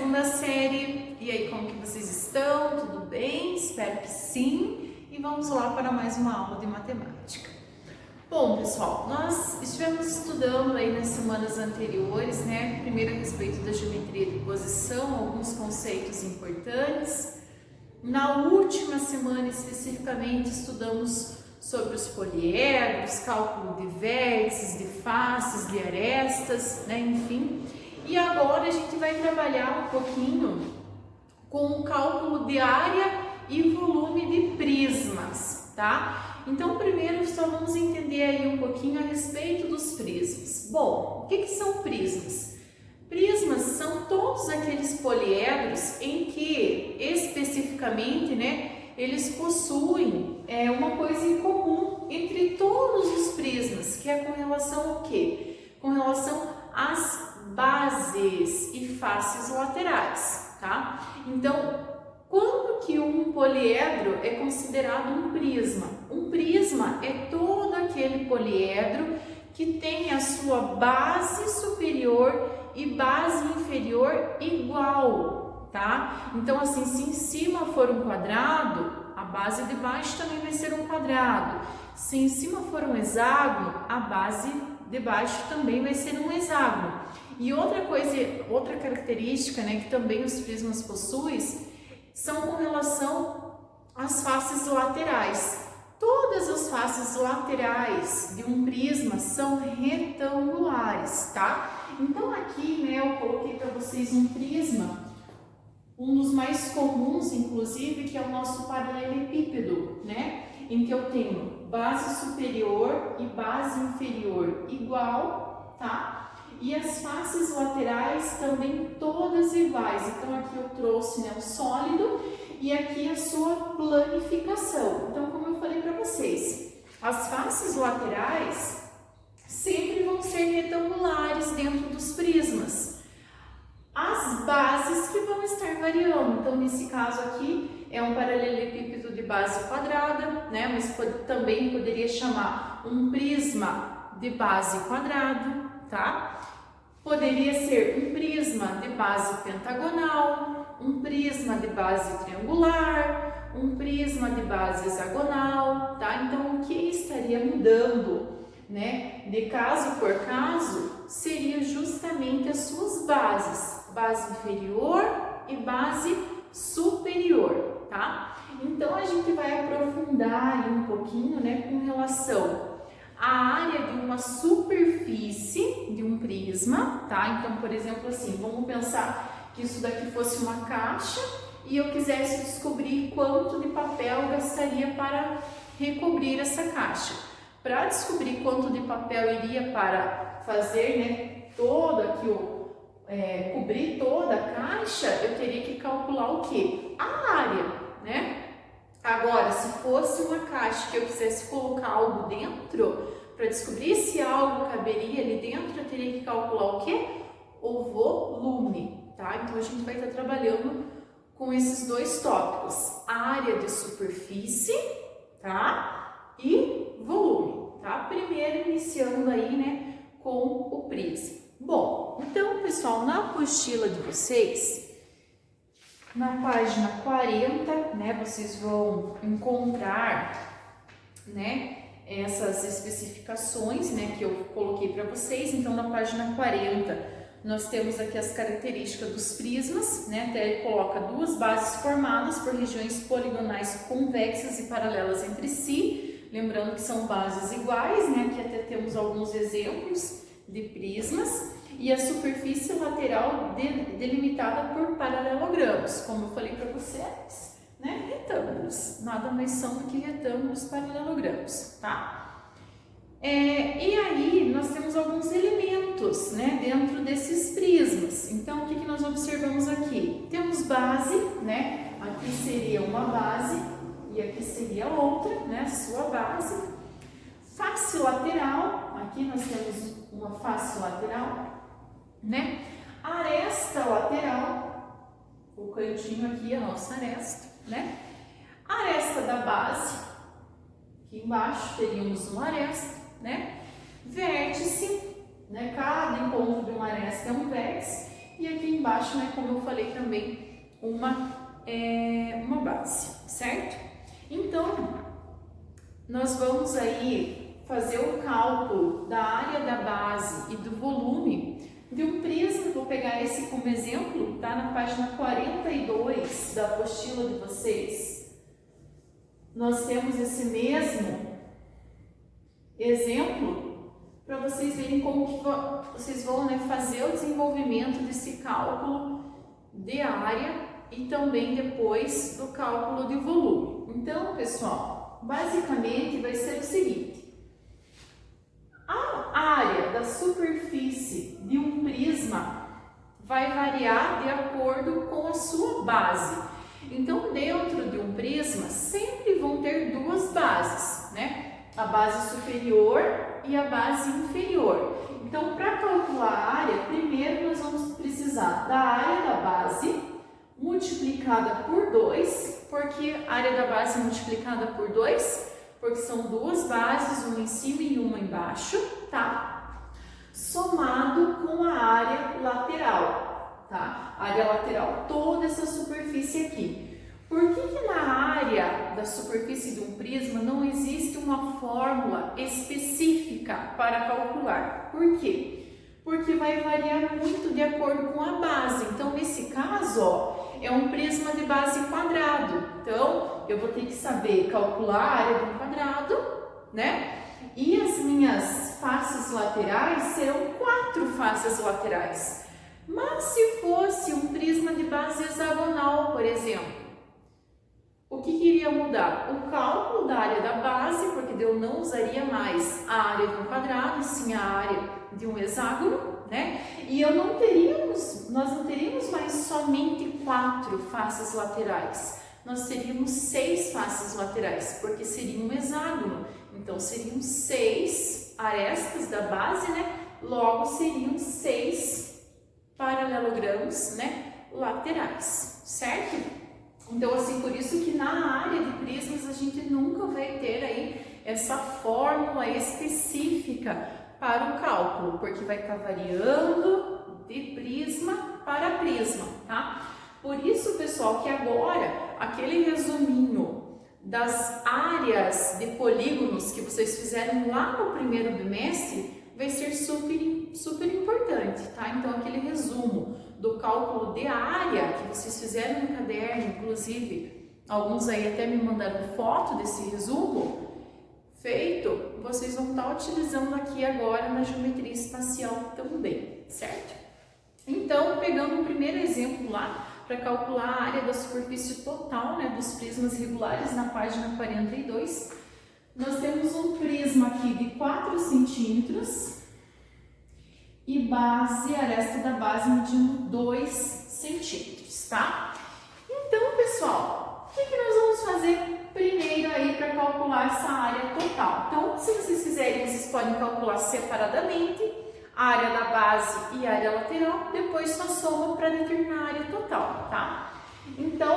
segunda série. E aí, como que vocês estão? Tudo bem? Espero que sim. E vamos lá para mais uma aula de matemática. Bom, pessoal, nós estivemos estudando aí nas semanas anteriores, né? Primeiro a respeito da geometria de posição, alguns conceitos importantes. Na última semana, especificamente, estudamos sobre os poliedros, cálculo de vértices, de faces, de arestas, né? Enfim. E agora a gente vai trabalhar um pouquinho com o cálculo de área e volume de prismas, tá? Então, primeiro só vamos entender aí um pouquinho a respeito dos prismas. Bom, o que são prismas? Prismas são todos aqueles poliedros em que, especificamente, né, eles possuem uma coisa em comum entre todos os prismas, que é com relação ao quê? Com relação às bases e faces laterais, tá? Então, quando que um poliedro é considerado um prisma? Um prisma é todo aquele poliedro que tem a sua base superior e base inferior igual, tá? Então, assim, se em cima for um quadrado, a base de baixo também vai ser um quadrado. Se em cima for um hexágono, a base de baixo também vai ser um hexágono. E outra coisa, outra característica, né, que também os prismas possuem, são com relação às faces laterais. Todas as faces laterais de um prisma são retangulares, tá? Então aqui, né, eu coloquei para vocês um prisma, um dos mais comuns, inclusive, que é o nosso paralelepípedo, né? Em que eu tenho base superior e base inferior igual, tá? E as faces laterais também todas iguais. Então aqui eu trouxe, né, o sólido e aqui a sua planificação. Então, como eu falei para vocês, as faces laterais sempre vão ser retangulares dentro dos prismas. As bases que vão estar variando. Então, nesse caso aqui é um paralelepípedo de base quadrada, né? Mas também poderia chamar um prisma de base quadrada, tá? Poderia ser um prisma de base pentagonal, um prisma de base triangular, um prisma de base hexagonal, tá? Então, o que estaria mudando, né, de caso por caso, seria justamente as suas bases, base inferior e base superior, tá? Então, a gente vai aprofundar aí um pouquinho, né, com relação a área de uma superfície de um prisma, tá? Então, por exemplo, assim, vamos pensar que isso daqui fosse uma caixa e eu quisesse descobrir quanto de papel eu gastaria para recobrir essa caixa. Para descobrir quanto de papel iria para fazer, né, todo aqui cobrir toda a caixa, eu teria que calcular o quê? A área, né? Agora, se fosse uma caixa que eu quisesse colocar algo dentro, para descobrir se algo caberia ali dentro, eu teria que calcular o quê? O volume, tá? Então, a gente vai estar trabalhando com esses dois tópicos, área de superfície, tá? E volume, tá? Primeiro, iniciando aí, né, com o prisma. Bom, então, pessoal, na apostila de vocês, na página 40, né, vocês vão encontrar, né, essas especificações, né, que eu coloquei para vocês. Então, na página 40, nós temos aqui as características dos prismas, né, até ele coloca duas bases formadas por regiões poligonais convexas e paralelas entre si, lembrando que são bases iguais, né, aqui até temos alguns exemplos de prismas, e a superfície lateral delimitada por paralelogramos, como eu falei para vocês, né? Retângulos, nada mais são do que retângulos paralelogramos, tá? E aí nós temos alguns elementos, né, dentro desses prismas. Então, o que nós observamos aqui? Temos base, né? Aqui seria uma base e aqui seria outra, né? Sua base. Face lateral, aqui nós temos uma face lateral, né? Aresta lateral, o cantinho aqui é a nossa aresta, né? Aresta da base, aqui embaixo teríamos uma aresta, né? Vértice, né? Cada encontro de uma aresta é um vértice. e aqui embaixo, né, como eu falei também, uma base, certo? Então, nós vamos aí fazer o cálculo da área da base e do volume de um prisma. Vou pegar esse como exemplo, tá na página 42 da apostila de vocês. Nós temos esse mesmo exemplo para vocês verem como que vocês vão, né, fazer o desenvolvimento desse cálculo de área e também depois do cálculo de volume. Então, pessoal, basicamente vai ser o seguinte: a área da superfície de um prisma vai variar de acordo com a sua base. Então, dentro de um prisma sempre vão ter duas bases, né? A base superior e a base inferior. Então, para calcular a área, primeiro nós vamos precisar da área da base multiplicada por 2, porque a área da base multiplicada por 2, porque são duas bases, uma em cima e uma embaixo, tá? Somado com a área lateral, tá? A área lateral, toda essa superfície aqui. Por que na área da superfície de um prisma não existe uma fórmula específica para calcular? Por quê? Porque vai variar muito de acordo com a base. Então, nesse caso, ó, é um prisma de base quadrado. Então, eu vou ter que saber calcular a área de um quadrado, né? E as minhas faces laterais serão 4 faces laterais. Mas se fosse um prisma de base hexagonal, por exemplo, o que iria mudar? O cálculo da área da base, porque eu não usaria mais a área de um quadrado, sim a área de um hexágono, né? E nós não teríamos mais somente 4 faces laterais, nós teríamos 6 faces laterais, porque seria um hexágono, então seriam 6 arestas da base, né? Logo seriam 6 paralelogramos, né, laterais, certo? Então, assim, por isso que na área de prismas a gente nunca vai ter aí essa fórmula específica para o cálculo, porque vai estar variando de prisma para prisma, tá? Por isso, pessoal, que agora aquele resuminho das áreas de polígonos que vocês fizeram lá no primeiro bimestre vai ser super importante, tá? Então, aquele resumo do cálculo de área que vocês fizeram no caderno, inclusive, alguns aí até me mandaram foto desse resumo feito, vocês vão estar utilizando aqui agora na geometria espacial também, certo? Então, pegando o primeiro exemplo lá, para calcular a área da superfície total, né, dos prismas regulares na página 42, nós temos um prisma aqui de 4 centímetros e base, aresta da base medindo 2 centímetros, tá? Então, pessoal, o que nós vamos fazer primeiro aí para calcular essa área total? Então, se vocês quiserem, vocês podem calcular separadamente a área da base e a área lateral, depois só soma para determinar a área total, tá? Então,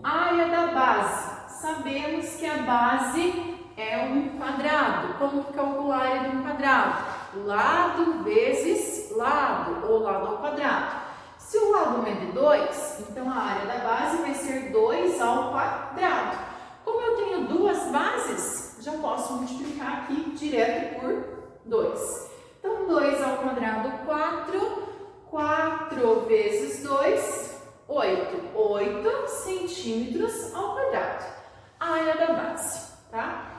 a área da base, sabemos que a base é um quadrado. Como que calcular a área de um quadrado? Lado vezes lado, ou lado ao quadrado. Se o lado é de 2, então a área da base vai ser 2 ao quadrado. Como eu tenho duas bases, já posso multiplicar aqui direto por 2. Então, 2 ao quadrado, 4. 4 vezes 2, 8. 8 centímetros ao quadrado. A área da base, tá?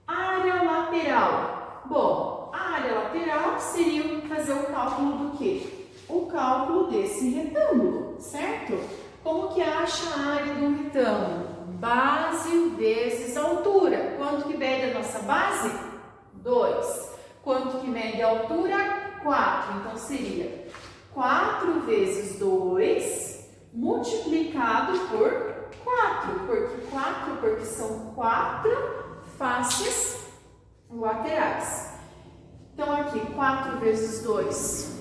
Área lateral. Bom, a área lateral seria fazer o cálculo do quê? O cálculo desse retângulo, certo? Como que acha a área de um retângulo? Base vezes altura. Quanto que mede a nossa base? 2. Quanto que mede a altura? 4. Então, seria 4 vezes 2 multiplicado por 4. Por que 4? Porque são 4 faces laterais. Então, aqui, 4 vezes 2,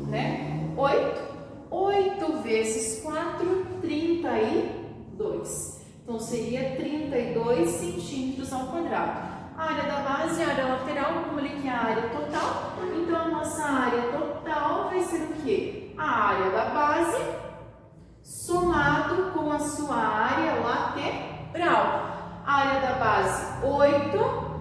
né? 8. 8 vezes 4, 32. Então, seria 32 centímetros ao quadrado. A área da base, a área lateral, como ele quer a área total, então a nossa área total vai ser o quê? a área da base somado com a sua área lateral. A área da base 8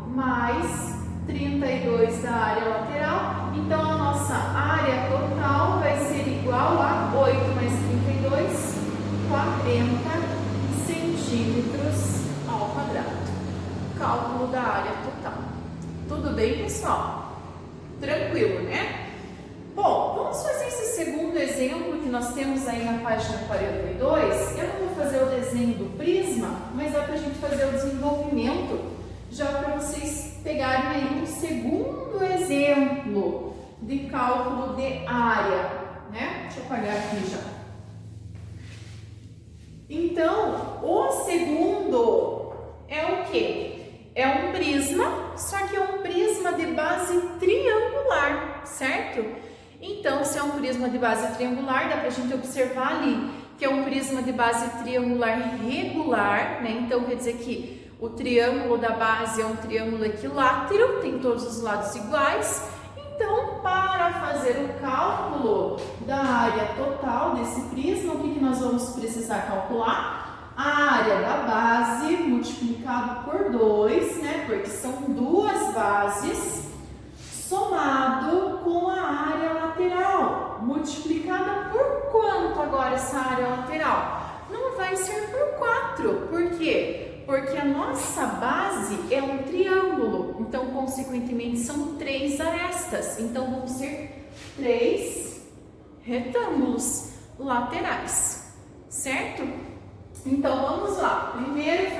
mais 32 da área lateral. Então, a nossa área total vai ser igual a 8 mais 32, 40 centímetros ao quadrado. Cálculo da área total. Tudo bem, pessoal? Tranquilo, né? Bom, vamos fazer esse segundo exemplo que nós temos aí na página 42. Eu não vou fazer o desenho do prisma, mas dá pra gente fazer o desenvolvimento, já para vocês pegarem aí um segundo exemplo de cálculo de área, né? Deixa eu apagar aqui já. Então, o segundo é o quê? É um prisma, só que é um prisma de base triangular, certo? Então, se é um prisma de base triangular, dá pra gente observar ali que é um prisma de base triangular regular, né? Então, quer dizer que o triângulo da base é um triângulo equilátero, tem todos os lados iguais. Então, para fazer o cálculo da área total desse prisma, o que nós vamos precisar calcular? A área da base multiplicado por 2, né? Porque são duas bases, somado com a área lateral, multiplicada por quanto agora essa área lateral? Não vai ser por 4, por quê? Porque a nossa base é um triângulo, então, consequentemente, são 3 arestas, então vão ser 3 retângulos laterais, certo? Então, vamos lá, primeiro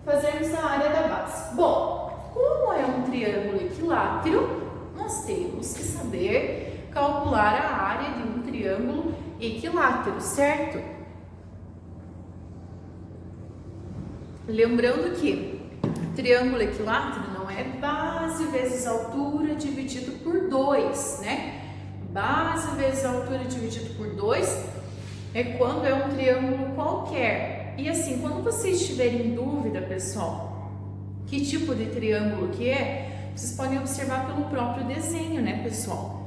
fazermos a área da base. Bom, como é um triângulo equilátero, nós temos que saber calcular a área de um triângulo equilátero, certo? Lembrando que triângulo equilátero não é base vezes altura dividido por 2, né? Base vezes altura dividido por 2 é quando é um triângulo qualquer. E assim, quando vocês estiverem em dúvida, pessoal, que tipo de triângulo que é, vocês podem observar pelo próprio desenho, né, pessoal?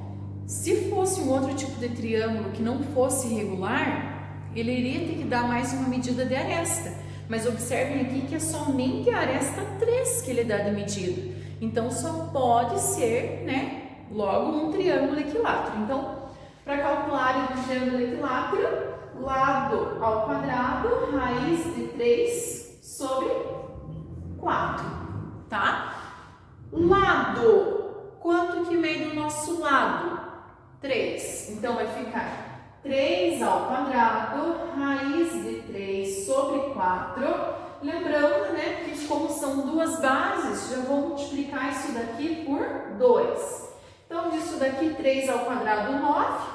Se fosse um outro tipo de triângulo que não fosse regular, ele iria ter que dar mais uma medida de aresta. Mas observem aqui que é somente a aresta 3 que ele dá de medida. Então, só pode ser, né, logo um triângulo equilátero. Então, para calcular a área do triângulo equilátero, lado ao quadrado, raiz de 3 sobre 4, tá? Lado, quanto que mede o nosso lado? 3. Então, vai ficar 3 ao quadrado, raiz de 3 sobre 4. Lembrando, né, que como são duas bases, já vou multiplicar isso daqui por 2. Então, disso daqui, 3 ao quadrado, 9.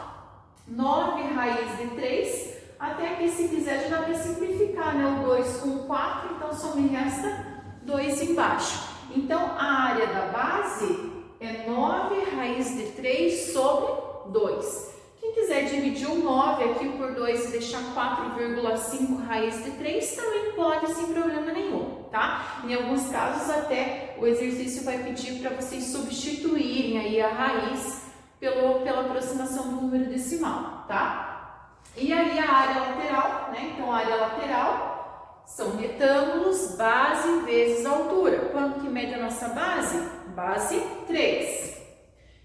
9 raiz de 3. Até aqui, se quiser, já dá para simplificar, né? O 2 com o 4, então só me resta 2 embaixo. Então, a área da base é 9 raiz de 3 sobre 2. Quem quiser dividir o 9 aqui por 2 e deixar 4,5 raiz de 3, também pode, sem problema nenhum, tá? Em alguns casos, até o exercício vai pedir para vocês substituírem aí a raiz pela aproximação do número decimal, tá? E aí a área lateral, né? Então, a área lateral são retângulos, base vezes altura. Quanto que mede a nossa base? Base 3.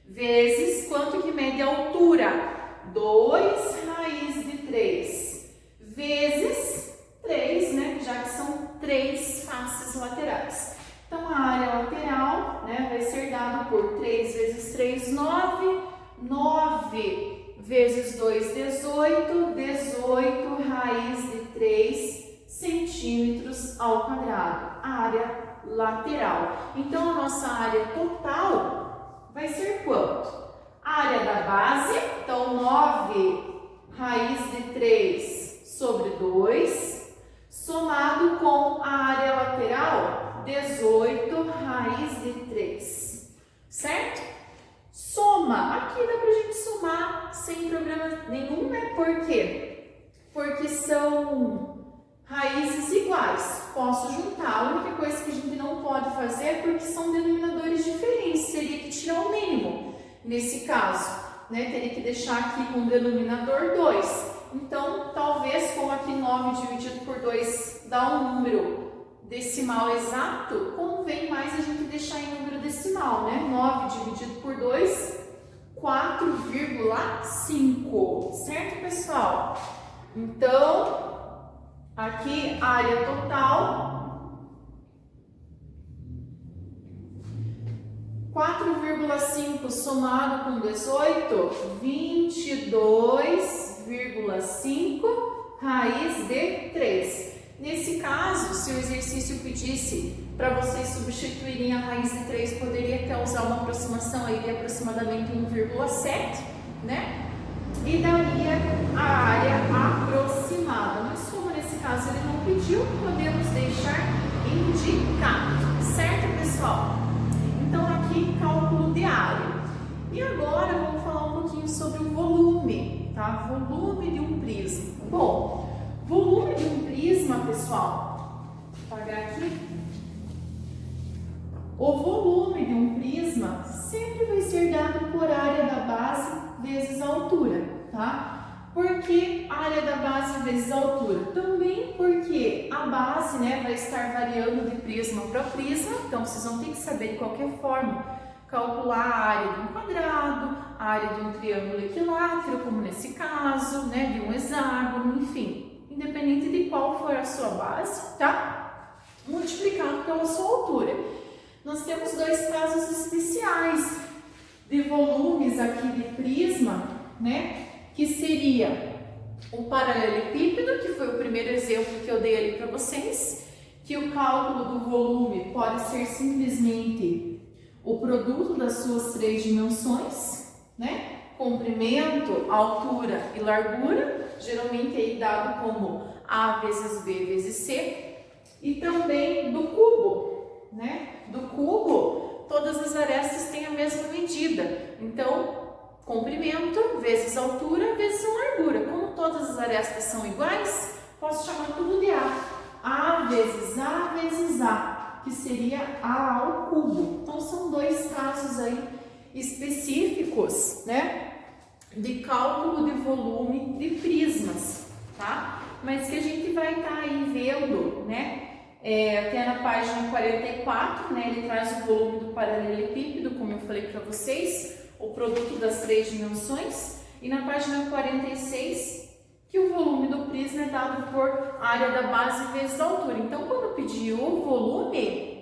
Vezes quanto que mede a altura? 2 raiz de 3. Vezes 3, né? Já que são 3 faces laterais. Então, a área lateral, né, vai ser dada por 3 vezes 3, 9. 9 vezes 2, 18. 18 raiz de 3 centímetros ao quadrado. A área lateral. Então, a nossa área total vai ser quanto? A área da base, então 9 raiz de 3 sobre 2, somado com a área lateral, 18 raiz de 3, certo? Soma, aqui dá pra gente somar sem problema nenhum, né? Por quê? Porque são raízes iguais, posso juntar. A única coisa que a gente não pode fazer é porque são denominadores diferentes, seria que tirar o mínimo. Nesse caso, né? Teria que deixar aqui com o denominador 2. Então, talvez, como aqui 9 dividido por 2 dá um número decimal exato, convém mais a gente deixar em número decimal, né? 9 dividido por 2, 4,5, certo, pessoal? Então, aqui área total, 4,5 somado com 18, 22,5 raiz de 3. Nesse caso, se o exercício pedisse para vocês substituírem a raiz de 3, poderia até usar uma aproximação aí de aproximadamente 1,7, né? E daria a área aproximada. Mas como nesse caso ele não pediu, podemos deixar indicado, certo, pessoal? Então aqui cálculo de área. E agora vamos falar um pouquinho sobre o volume, tá? Volume de um prisma. Bom, volume de um prisma, pessoal, vou apagar aqui. O volume de um prisma sempre vai ser dado por área da base vezes a altura, tá? Por que área da base vezes a altura? Também porque a base, né, vai estar variando de prisma para prisma, então vocês vão ter que saber de qualquer forma calcular a área de um quadrado, a área de um triângulo equilátero, como nesse caso, né, de um hexágono, enfim, independente de qual for a sua base, tá? Multiplicado pela sua altura. Nós temos dois casos especiais de volumes aqui de prisma, né? Que seria o paralelepípedo, que foi o primeiro exemplo que eu dei ali para vocês, que o cálculo do volume pode ser simplesmente o produto das suas três dimensões, né? Comprimento, altura e largura, geralmente aí dado como A vezes B vezes C, e também do cubo, né? Do cubo, todas as arestas têm a mesma medida, então comprimento vezes altura vezes largura. Como todas as arestas são iguais, posso chamar tudo de A vezes A, que seria A ao cubo. Então são dois casos aí específicos, né, de cálculo de volume de prismas, tá? Mas que a gente vai estar aí vendo, né? Até na página 44, né, ele traz o volume do paralelepípedo, como eu falei para vocês, o produto das três dimensões, e na página 46, que o volume do prisma é dado por área da base vezes a altura. Então, quando pedir o volume,